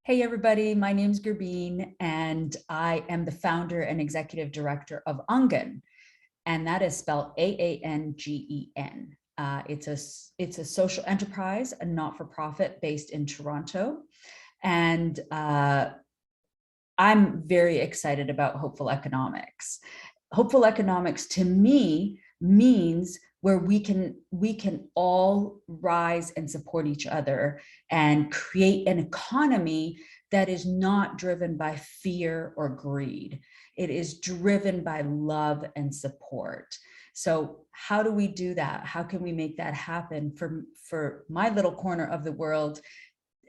Hey everybody, my name's Gerbine and I am the founder and executive director of Angen, and that is spelled Aangen. It's a social enterprise, a not-for-profit based in Toronto, and I'm very excited about Hopeful Economics. Hopeful Economics to me means where we can all rise and support each other and create an economy that is not driven by fear or greed. It is driven by love and support. So how do we do that? How can we make that happen? For my little corner of the world,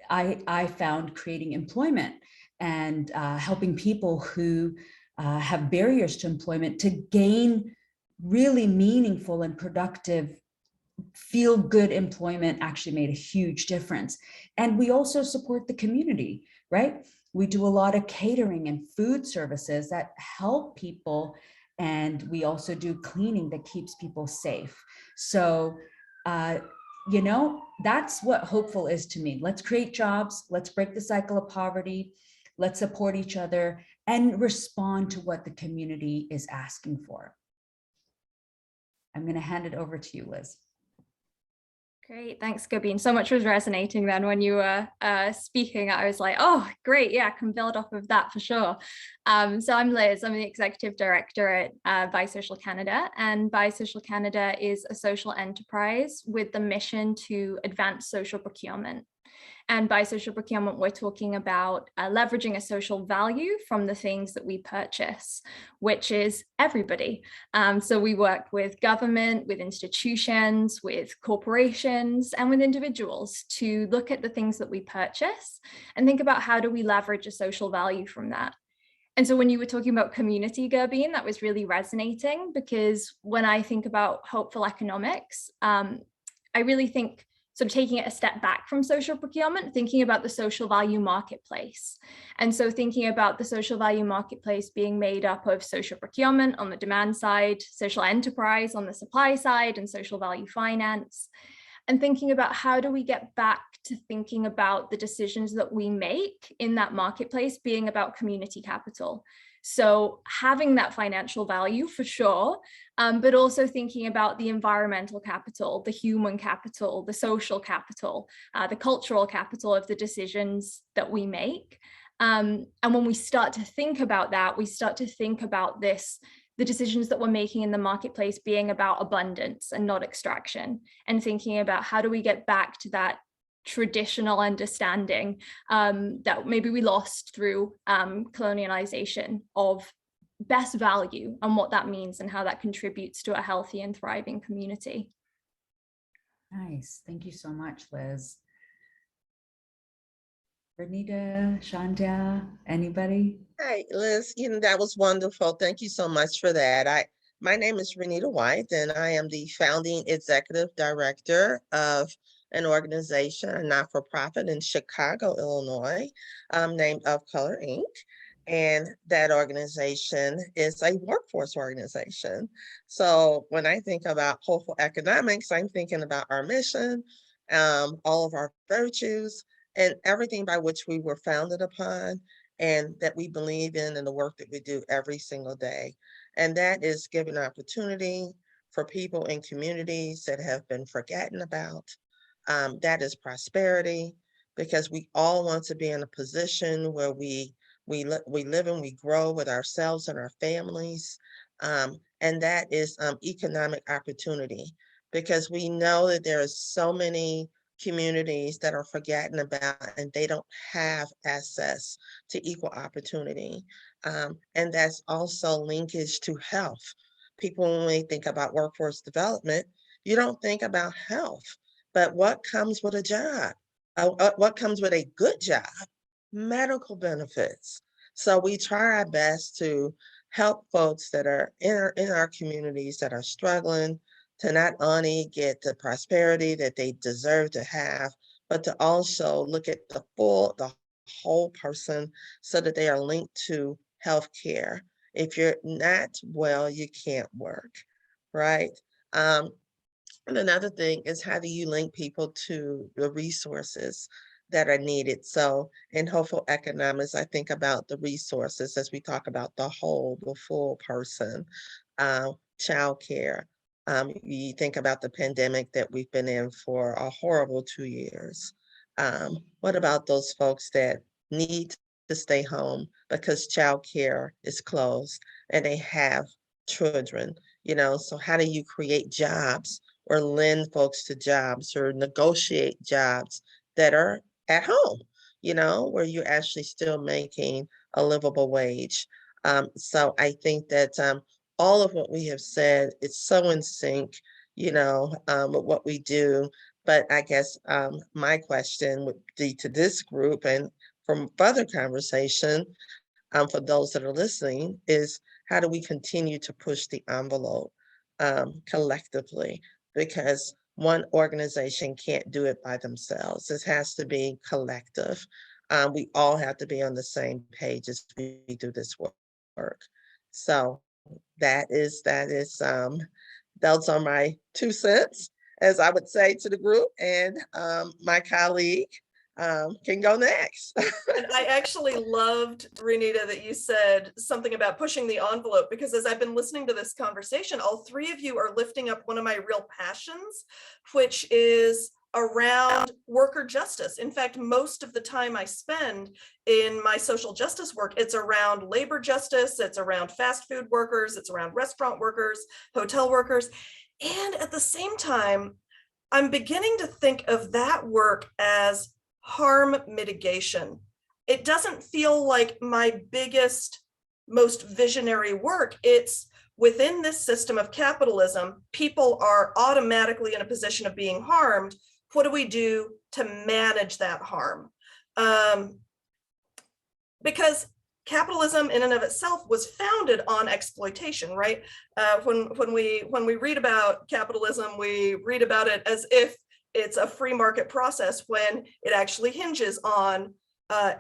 I found creating employment and helping people who have barriers to employment to gain really meaningful and productive feel good employment actually made a huge difference. And we also support the community, right? We do a lot of catering and food services that help people. And we also do cleaning that keeps people safe. So, that's what hopeful is to me. Let's create jobs. Let's break the cycle of poverty. Let's support each other and respond to what the community is asking for. I'm going to hand it over to you, Liz. Great, thanks, Gabine. So much was resonating then when you were speaking. I was like, oh, great, yeah, I can build off of that for sure. So I'm Liz, I'm the Executive Director at Bisocial Canada, and Bisocial Canada is a social enterprise with the mission to advance social procurement. And by social procurement, we're talking about leveraging a social value from the things that we purchase, which is everybody. So we work with government, with institutions, with corporations, and with individuals to look at the things that we purchase and think about how do we leverage a social value from that. And so when you were talking about community, Gerbine, that was really resonating, because when I think about hopeful economics, I really think sort of taking it a step back from social procurement, thinking about the social value marketplace. And so thinking about the social value marketplace being made up of social procurement on the demand side, social enterprise on the supply side, and social value finance. And thinking about how do we get back to thinking about the decisions that we make in that marketplace being about community capital. So having that financial value for sure, but also thinking about the environmental capital, the human capital, the social capital, the cultural capital of the decisions that we make. And when we start to think about that, we start to think about the decisions that we're making in the marketplace being about abundance and not extraction, and thinking about how do we get back to that traditional understanding that maybe we lost through colonialization of best value and what that means and how that contributes to a healthy and thriving community. Nice. Thank you so much, Liz. Ranita, Shanda, anybody? Hi, Liz. That was wonderful. Thank you so much for that. My name is Ranita White, and I am the founding executive director of an organization, a not-for-profit in Chicago, Illinois, named Of Color Inc. And that organization is a workforce organization. So when I think about hopeful economics, I'm thinking about our mission, all of our virtues, and everything by which we were founded upon and that we believe in the work that we do every single day. And that is giving opportunity for people in communities that have been forgotten about. That is prosperity, because we all want to be in a position where we live and we grow with ourselves and our families. And that is economic opportunity, because we know that there are so many communities that are forgotten about and they don't have access to equal opportunity. And that's also linkage to health. People, when we think about workforce development, you don't think about health, but what comes with a job? What comes with a good job? Medical benefits. So we try our best to help folks that are in our communities that are struggling to not only get the prosperity that they deserve to have, but to also look at the whole person so that they are linked to healthcare. If you're not well, you can't work, right? And another thing is, how do you link people to the resources that are needed. So in hopeful economics, I think about the resources as we talk about the whole, the full person, childcare. You think about the pandemic that we've been in for a horrible 2 years. What about those folks that need to stay home because childcare is closed and they have children? So how do you create jobs or lend folks to jobs or negotiate jobs that are at home, where you're actually still making a livable wage? So I think that all of what we have said is so in sync, with what we do. But I guess my question would be to this group and from further conversation, for those that are listening, is how do we continue to push the envelope collectively? Because one organization can't do it by themselves. This has to be collective. We all have to be on the same page as we do this work. So that is those are my 2 cents, as I would say to the group, and my colleague can go next. And I actually loved, Ranita, that you said something about pushing the envelope, because as I've been listening to this conversation, all three of you are lifting up one of my real passions, which is around worker justice. In fact, most of the time I spend in my social justice work, it's around labor justice, it's around fast food workers, it's around restaurant workers, hotel workers. And at the same time, I'm beginning to think of that work as harm mitigation. It doesn't feel like my biggest, most visionary work. It's within this system of capitalism, people are automatically in a position of being harmed. What do we do to manage that harm? Because capitalism in and of itself was founded on exploitation, right? When we read about capitalism, we read about it as if it's a free market process, when it actually hinges on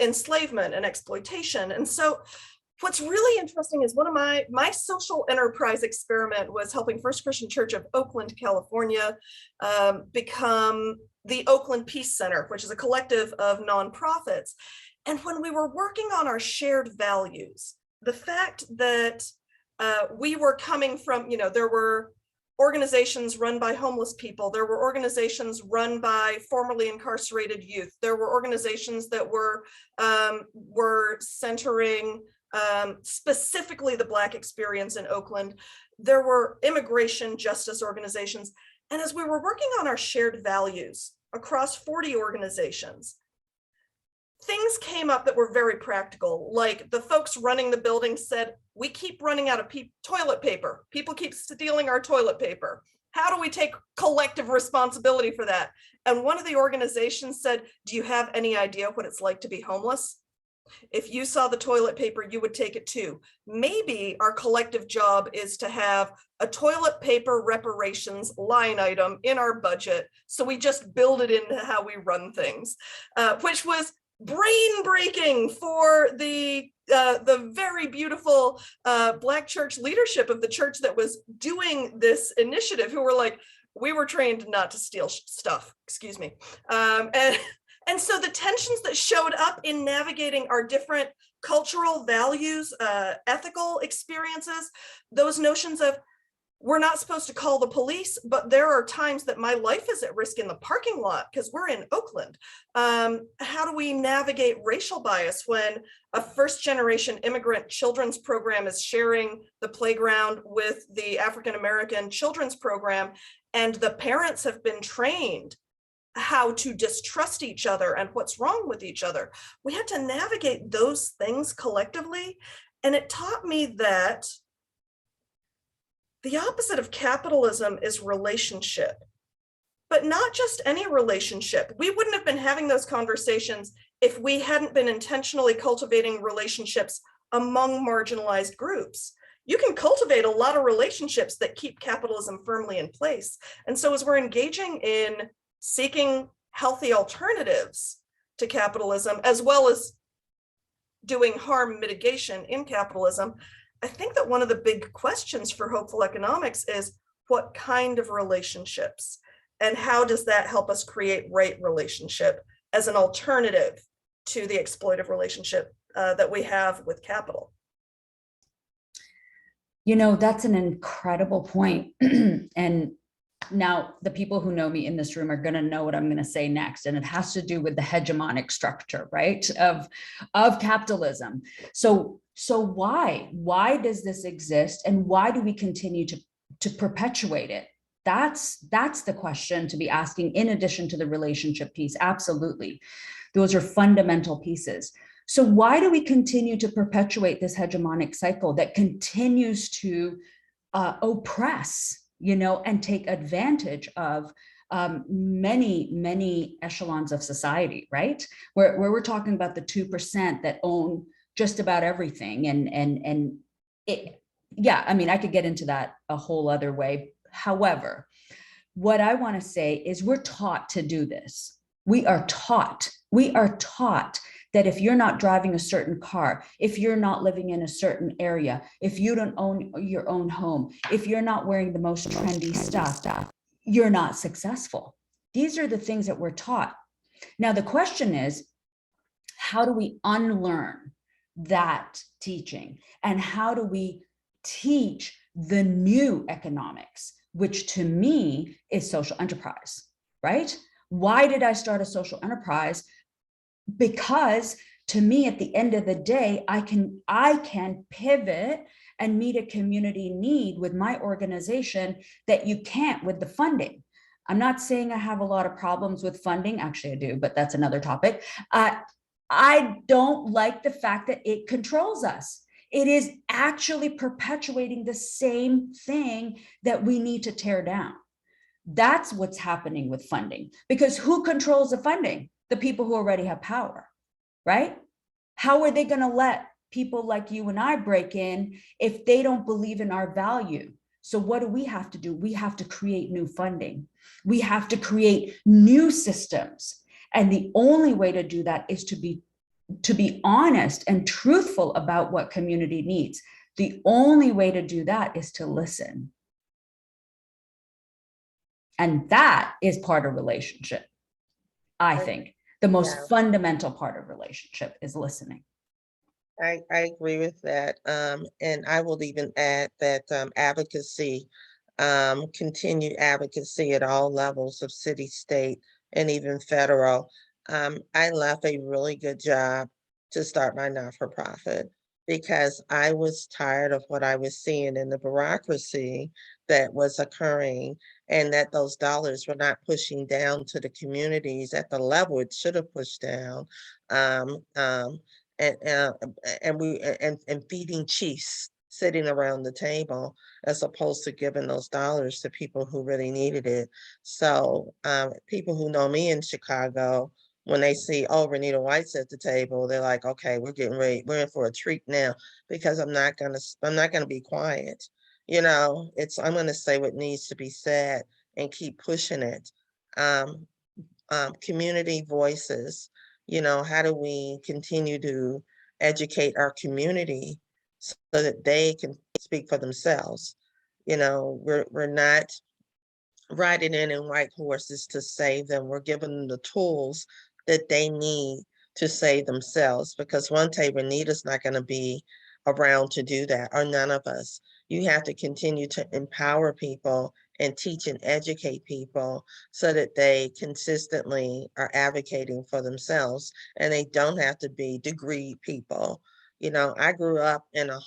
enslavement and exploitation. And so what's really interesting is one of my social enterprise experiment was helping First Christian Church of Oakland, California, become the Oakland Peace Center, which is a collective of nonprofits. And when we were working on our shared values, the fact that we were coming from, there were organizations run by homeless people, there were organizations run by formerly incarcerated youth, there were organizations that were centering specifically the Black experience in Oakland, there were immigration justice organizations. And as we were working on our shared values across 40 organizations, things came up that were very practical. Like the folks running the building said, we keep running out of toilet paper. People keep stealing our toilet paper. How do we take collective responsibility for that? And one of the organizations said, do you have any idea what it's like to be homeless? If you saw the toilet paper, you would take it too. Maybe our collective job is to have a toilet paper reparations line item in our budget. So we just build it into how we run things, which was brain breaking for the very beautiful Black church leadership of the church that was doing this initiative, who were like, we were trained not to steal stuff, excuse me. And so the tensions that showed up in navigating our different cultural values, ethical experiences, those notions of, we're not supposed to call the police, but there are times that my life is at risk in the parking lot because we're in Oakland. How do we navigate racial bias when a first generation immigrant children's program is sharing the playground with the African-American children's program, and the parents have been trained how to distrust each other and what's wrong with each other? We had to navigate those things collectively. And it taught me that the opposite of capitalism is relationship, but not just any relationship. We wouldn't have been having those conversations if we hadn't been intentionally cultivating relationships among marginalized groups. You can cultivate a lot of relationships that keep capitalism firmly in place. And so as we're engaging in seeking healthy alternatives to capitalism, as well as doing harm mitigation in capitalism, I think that one of the big questions for hopeful economics is, what kind of relationships, and how does that help us create right relationship as an alternative to the exploitive relationship that we have with capital. You know, that's an incredible point. And now the people who know me in this room are going to know what I'm going to say next. And it has to do with the hegemonic structure, right, of capitalism. So why does this exist? And why do we continue to perpetuate it? That's the question to be asking, in addition to the relationship piece. Absolutely. Those are fundamental pieces. So why do we continue to perpetuate this hegemonic cycle that continues to oppress, you know, and take advantage of many echelons of society, right? Where we're talking about the 2% that own just about everything. And it, yeah, I mean, I could get into that a whole other way. However, what I want to say is we're taught to do this. We are taught that if you're not driving a certain car, if you're not living in a certain area, if you don't own your own home, if you're not wearing the most trendy stuff, you're not successful. These are the things that we're taught. Now, the question is, how do we unlearn that teaching? And how do we teach the new economics, which to me is social enterprise, right? Why did I start a social enterprise? Because to me, at the end of the day, I can pivot and meet a community need with my organization that you can't with the funding. I'm not saying I have a lot of problems with funding. Actually, I do, but that's another topic. I don't like the fact that it controls us. It is actually perpetuating the same thing that we need to tear down. That's what's happening with funding, because who controls the funding? The people who already have power, right? How are they going to let people like you and I break in if they don't believe in our value? So what do we have to do? We have to create new funding. We have to create new systems. And the only way to do that is to be honest and truthful about what community needs. The only way to do that is to listen. And that is part of relationship. I think the most fundamental part of relationship is listening. I agree with that. And I will even add that advocacy, continued advocacy at all levels of city, state, and even federal. I left a really good job to start my not-for-profit because I was tired of what I was seeing in the bureaucracy that was occurring, and that those dollars were not pushing down to the communities at the level it should have pushed down. And feeding chiefs sitting around the table as opposed to giving those dollars to people who really needed it. So people who know me in Chicago, when they see, oh, Ranita White's at the table, they're like, okay, we're getting ready, we're in for a treat now, because I'm not gonna be quiet. You know, I'm gonna say what needs to be said and keep pushing it. Community voices, you know, how do we continue to educate our community so that they can speak for themselves? You know, we're not riding in white horses to save them. We're giving them the tools that they need to save themselves, because one day Ranita's not going to be around to do that, or none of us. You have to continue to empower people and teach and educate people so that they consistently are advocating for themselves, and they don't have to be degree people. You know, I grew up in a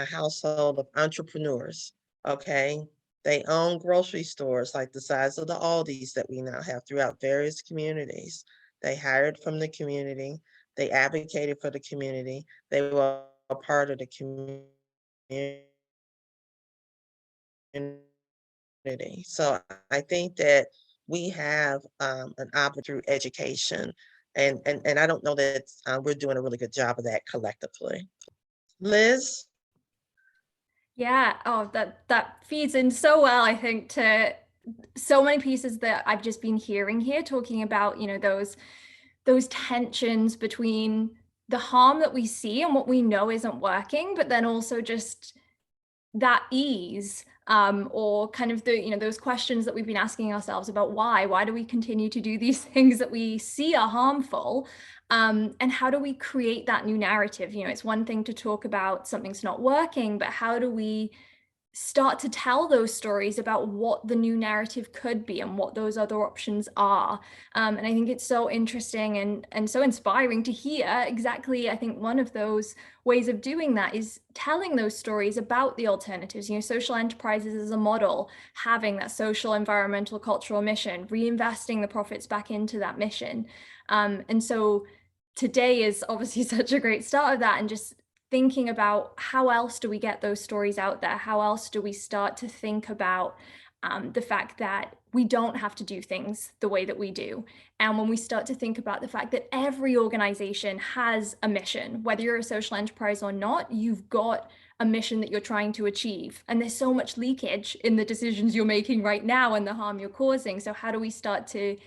household of entrepreneurs, okay? They own grocery stores like the size of the Aldis that we now have throughout various communities. They hired from the community. They advocated for the community. They were a part of the community. So I think that we have an opportunity through education. And I don't know that we're doing a really good job of that collectively. Liz? Yeah, oh, that feeds in so well, I think, to so many pieces that I've just been hearing here, talking about, you know, those tensions between the harm that we see and what we know isn't working, but then also just that ease or kind of those questions that we've been asking ourselves about why do we continue to do these things that we see are harmful, and how do we create that new narrative? It's one thing to talk about something's not working, but how do we start to tell those stories about what the new narrative could be and what those other options are? And I think it's so interesting and so inspiring to hear exactly. I think one of those ways of doing that is telling those stories about the alternatives. Social enterprises as a model, having that social, environmental, cultural mission, reinvesting the profits back into that mission. And so today is obviously such a great start of that, and just thinking about how else do we get those stories out there? How else do we start to think about the fact that we don't have to do things the way that we do? And when we start to think about the fact that every organization has a mission, whether you're a social enterprise or not, you've got a mission that you're trying to achieve. And there's so much leakage in the decisions you're making right now and the harm you're causing. So how do we start to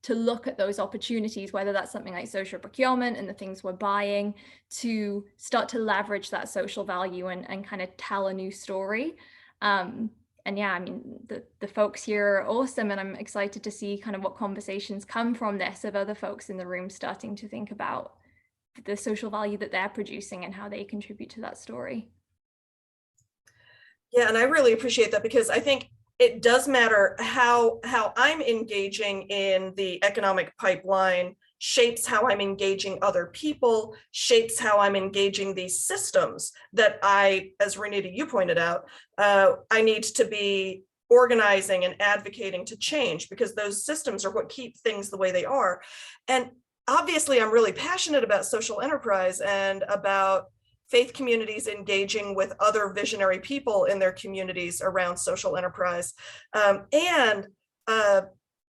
look at those opportunities, whether that's something like social procurement and the things we're buying, to start to leverage that social value and kind of tell a new story? And yeah, I mean, the folks here are awesome, and I'm excited to see kind of what conversations come from this, of other folks in the room starting to think about the social value that they're producing and how they contribute to that story. Yeah, and I really appreciate that, because I think it does matter how I'm engaging in the economic pipeline shapes how I'm engaging other people, shapes how I'm engaging these systems that I, as Ranita, you pointed out, I need to be organizing and advocating to change, because those systems are what keep things the way they are. And obviously, I'm really passionate about social enterprise and about faith communities engaging with other visionary people in their communities around social enterprise.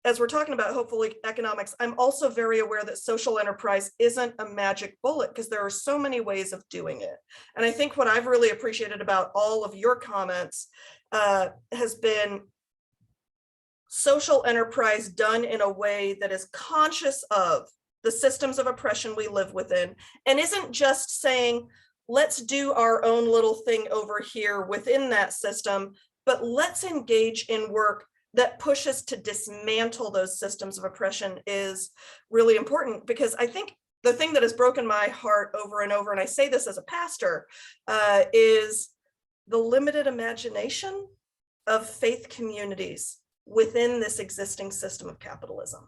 As we're talking about hopeful economics, I'm also very aware that social enterprise isn't a magic bullet, because there are so many ways of doing it. And I think what I've really appreciated about all of your comments has been social enterprise done in a way that is conscious of the systems of oppression we live within, and isn't just saying, let's do our own little thing over here within that system, but let's engage in work that pushes to dismantle those systems of oppression is really important. Because I think the thing that has broken my heart over and over, and I say this as a pastor, is the limited imagination of faith communities within this existing system of capitalism,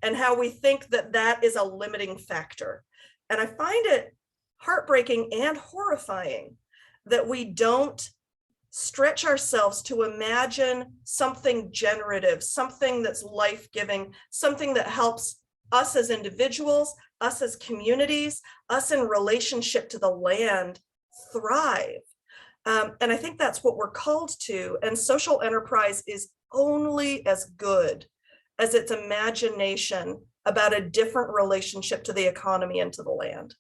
and how we think that that is a limiting factor. And I find it heartbreaking and horrifying that we don't stretch ourselves to imagine something generative, something that's life-giving, something that helps us as individuals, us as communities, us in relationship to the land thrive. And I think that's what we're called to. And social enterprise is only as good as its imagination about a different relationship to the economy and to the land.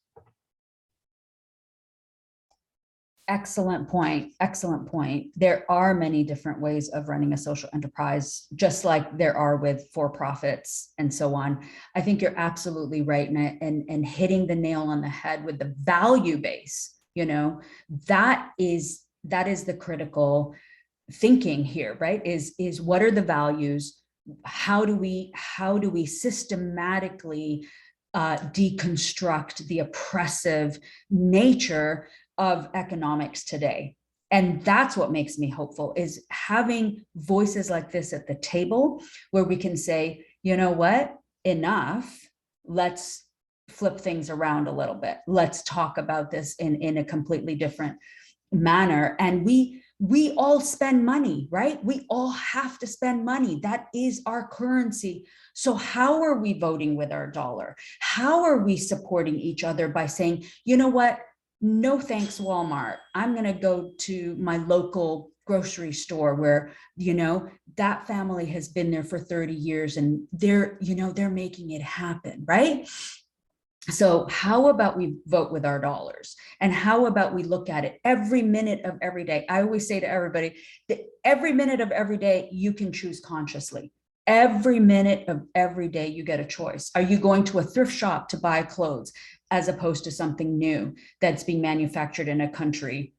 Excellent point. Excellent point. There are many different ways of running a social enterprise, just like there are with for-profits and so on. I think you're absolutely right, and hitting the nail on the head with the value base. That is the critical thinking here, right? Is what are the values? How do we systematically deconstruct the oppressive nature of economics today? And that's what makes me hopeful, is having voices like this at the table, where we can say, you know what, enough, let's flip things around a little bit. Let's talk about this in a completely different manner. And we all spend money, right? We all have to spend money. That is our currency. So how are we voting with our dollar? How are we supporting each other by saying, you know what, no thanks, Walmart. I'm going to go to my local grocery store where, that family has been there for 30 years and they're making it happen, right? So how about we vote with our dollars? And how about we look at it every minute of every day? I always say to everybody that every minute of every day, you can choose consciously. Every minute of every day, you get a choice. Are you going to a thrift shop to buy clothes, as opposed to something new that's being manufactured in a country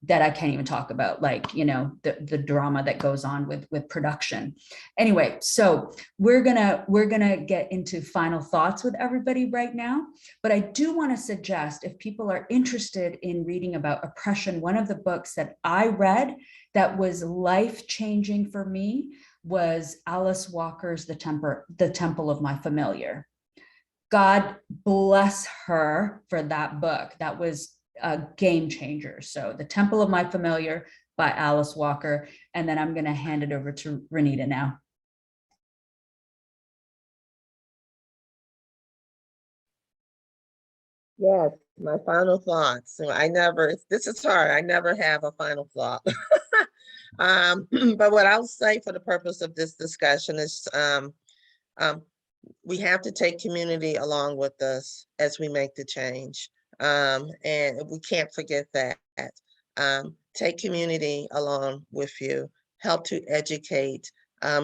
that I can't even talk about, like, you know, the drama that goes on with production. Anyway, so we're gonna get into final thoughts with everybody right now, but I do want to suggest, if people are interested in reading about oppression, one of the books that I read that was life-changing for me was Alice Walker's The Temple of My Familiar. God bless her for that book. That was a game changer. So The Temple of My Familiar by Alice Walker. And then I'm going to hand it over to Ranita now. Yes, my final thoughts. So this is hard. I never have a final thought. But what I'll say for the purpose of this discussion is we have to take community along with us as we make the change. And we can't forget that. Take community along with you, help to educate,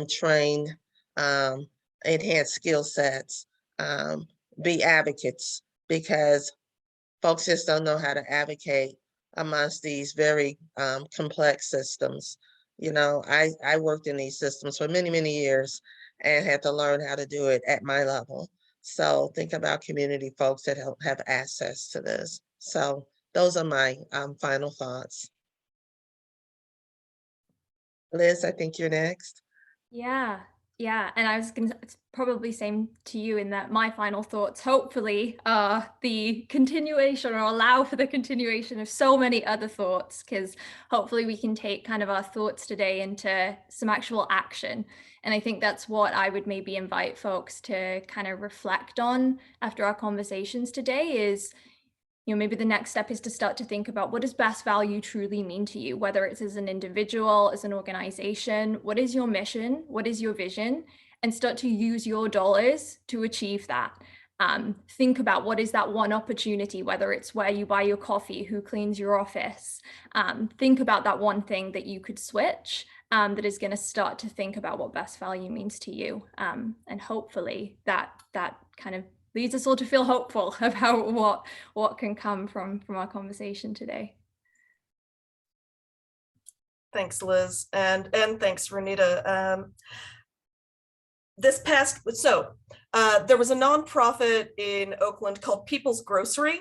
train, enhance skill sets, be advocates, because folks just don't know how to advocate amongst these very complex systems. You know, I worked in these systems for many, many years and had to learn how to do it at my level. So think about community folks that have access to this. So those are my final thoughts. Liz, I think you're next. Yeah, yeah. And I was going to probably same to you in that my final thoughts hopefully are the continuation, or allow for the continuation of so many other thoughts, because hopefully we can take kind of our thoughts today into some actual action. And I think that's what I would maybe invite folks to kind of reflect on after our conversations today is, you know, maybe the next step is to start to think about, what does best value truly mean to you, whether it's as an individual, as an organization. What is your mission? What is your vision? And start to use your dollars to achieve that. Think about what is that one opportunity, whether it's where you buy your coffee, who cleans your office. Think about that one thing that you could switch, that is going to start to think about what best value means to you. And hopefully that kind of leads us all to feel hopeful about what can come from our conversation today. Thanks, Liz, and thanks, Ranita. There was a nonprofit in Oakland called People's Grocery,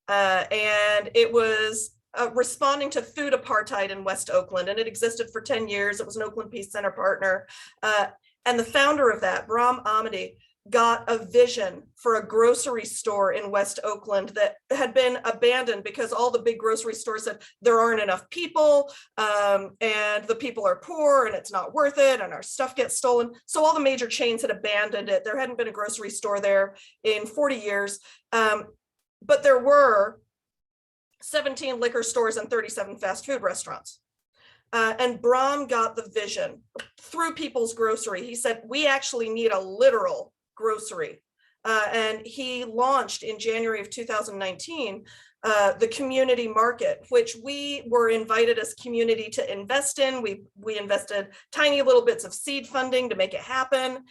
and it was responding to food apartheid in West Oakland, and it existed for 10 years. It was an Oakland Peace Center partner, and the founder of that, Brahm Amity, got a vision for a grocery store in West Oakland that had been abandoned because all the big grocery stores said there aren't enough people, and the people are poor and it's not worth it, and our stuff gets stolen. So all the major chains had abandoned it. There hadn't been a grocery store there in 40 years, but there were 17 liquor stores and 37 fast food restaurants. And Brahm got the vision through People's Grocery. He said, we actually need a literal grocery. And he launched in January of 2019, the community market, which we were invited as community to invest in. We invested tiny little bits of seed funding to make it happen.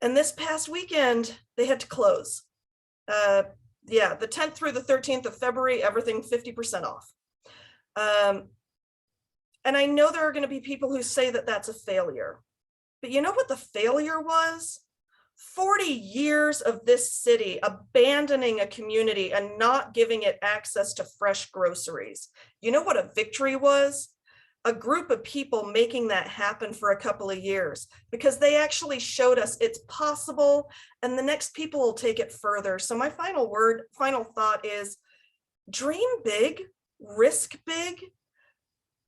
And this past weekend, they had to close. The 10th through the 13th of February, everything 50% off. And I know there are going to be people who say that that's a failure, but you know what the failure was? 40 years of this city abandoning a community and not giving it access to fresh groceries. You know what a victory was? A group of people making that happen for a couple of years, because they actually showed us it's possible, and the next people will take it further. So my final thought is, dream big, risk big.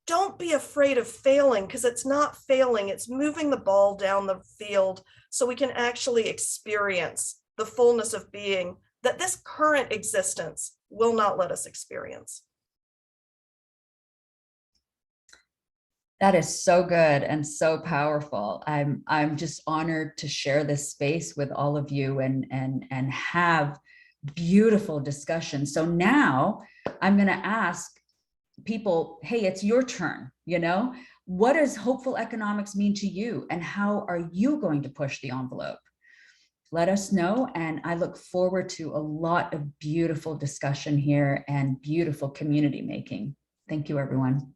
Don't be afraid of failing, because it's not failing, it's moving the ball down the field so we can actually experience the fullness of being that this current existence will not let us experience. That is so good and so powerful. I'm just honored to share this space with all of you and have beautiful discussions. So now I'm going to ask people, hey, it's your turn. You know, what does hopeful economics mean to you, and how are you going to push the envelope? Let us know, and I look forward to a lot of beautiful discussion here and beautiful community making. Thank you, everyone.